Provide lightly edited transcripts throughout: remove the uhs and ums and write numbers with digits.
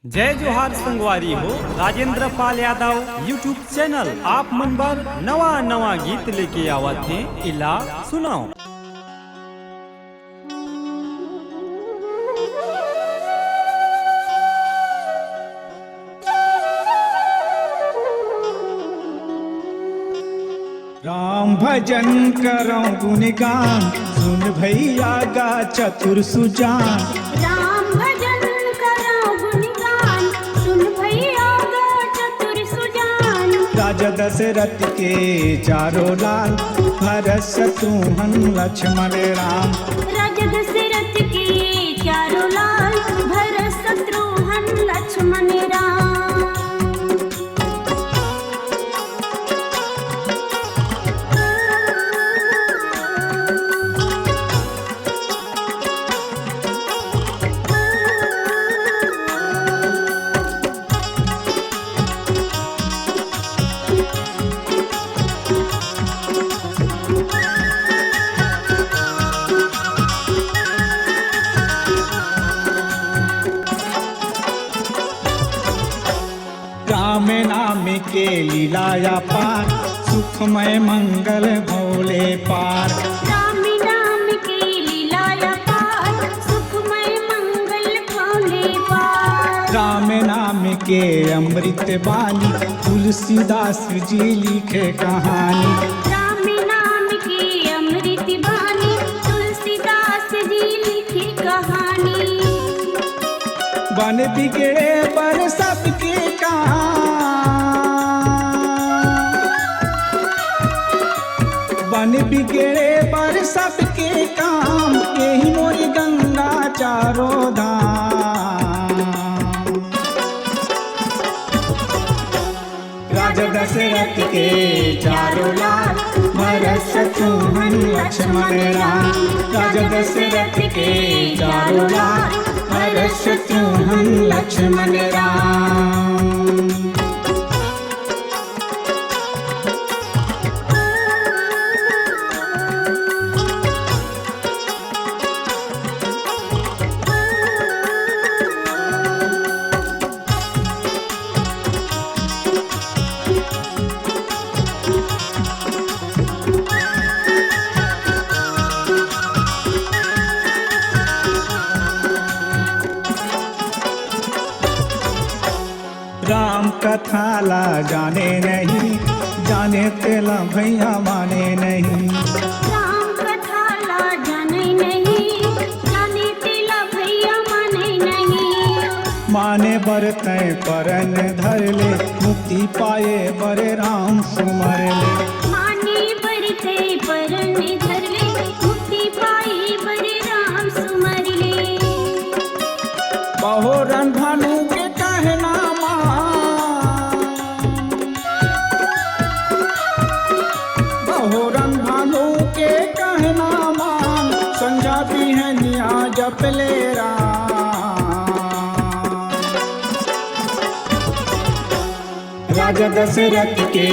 जय जोहार संगवारी हो राजेंद्र पाल यादव यूट्यूब चैनल आप मन बर नवा नवा गीत लेके आवत हैं इला सुनाओ। राम भजन करो गुणगान सुन भैया गा चतुर सुजान। राम भजन करो गुणगान सुन भैया गा चतुर सुजान। राजा दशरथ के चारों लाल भरत शत्रुघ्न लक्ष्मण राम। राजा दशरथ के चारों लाल भरत शत्रुघ्न लक्ष्मण राम। राम नाम के लीलाया पार सुखमय मंगल भोले पार। राम नाम के लीलाया पार सुखमय मंगल भोले पार। राम नाम के अमृत बानी तुलसीदास जी लिखे कहानी। राम नाम के अमृत बानी तुलसीदास जी लिखी कहानी। बन बिगड़े पर सबके काम बन बिगड़े पर सबके काम यही मोरी गंगा चारों धाम। राजा दशरथ के चारों लाल भरत शत्रुघ्न लक्ष्मण राम। राजा दशरथ के चारों लाल भरत शत्रुघ्न लक्ष्मण राम। राम कथा ला जाने नहीं जाने तेला भैया माने नहीं। राम कथा ला जाने नहीं जाने तेला भैया माने नहीं। माने बर तय परन धर ले मुक्ति पाए बरे राम सुमर ले। माने बरते परन धर ले मुक्ति पाई बरे राम सुमर ले। बहोरन भानु के कहना बहोरन भानु के कहना मान संजा भी है निया जप ले राम। राजा दशरथ के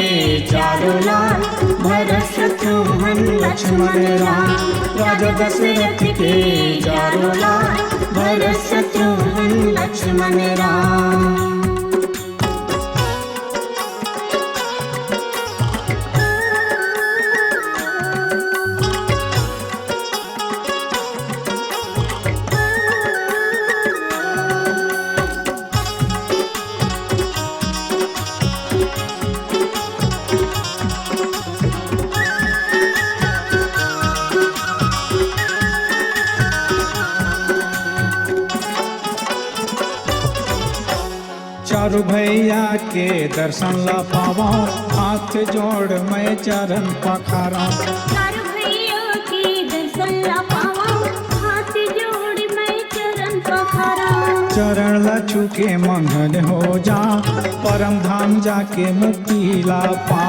चारों लाल भरत शत्रुघ्न लक्ष्मण राम। राजा दशरथ के चारों लाल भरत शत्रुघ्न लक्ष्मण राम। चारू भैया के दर्शन ला पावा हाथ जोड़ मैं चरण पखारा। चारू भैया के दर्शन ला पावा हाथ जोड़ मैं चरण पखारा। चरण ला छूके मंगन हो जा परम धाम जाके मुक्ति ला पा।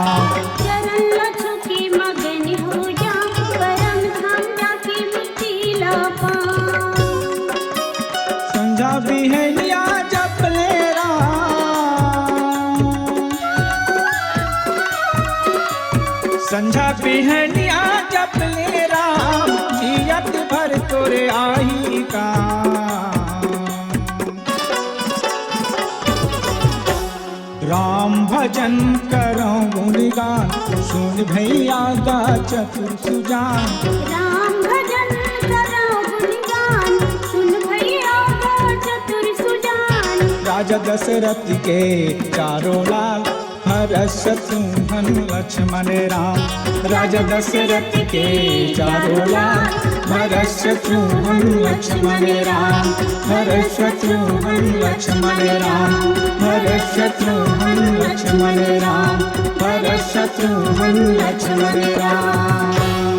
चरण ला छूके मगन हो जा परम धाम जाके मुक्ति ला पा। संजा भी है लिया जप ले संझा बिहनिया जप ले राम जियत भर तोरे आही का। राम भजन करो गुणगान सुन भैया गा चतुर सुजान राम भजन करो गुणगान सुन भैया गा चतुर सुजान राजा दशरथ के चारों लाल हरष शत्रुघ्न लक्ष्मण राम राजा दशरथ के चारों लाल हरष शत्रुघ्न लक्ष्मण राम हरष शत्रुघ्न लक्ष्मण राम हरष शत्रुघ्न लक्ष्मण राम हरष शत्रुघ्न लक्ष्मण राम।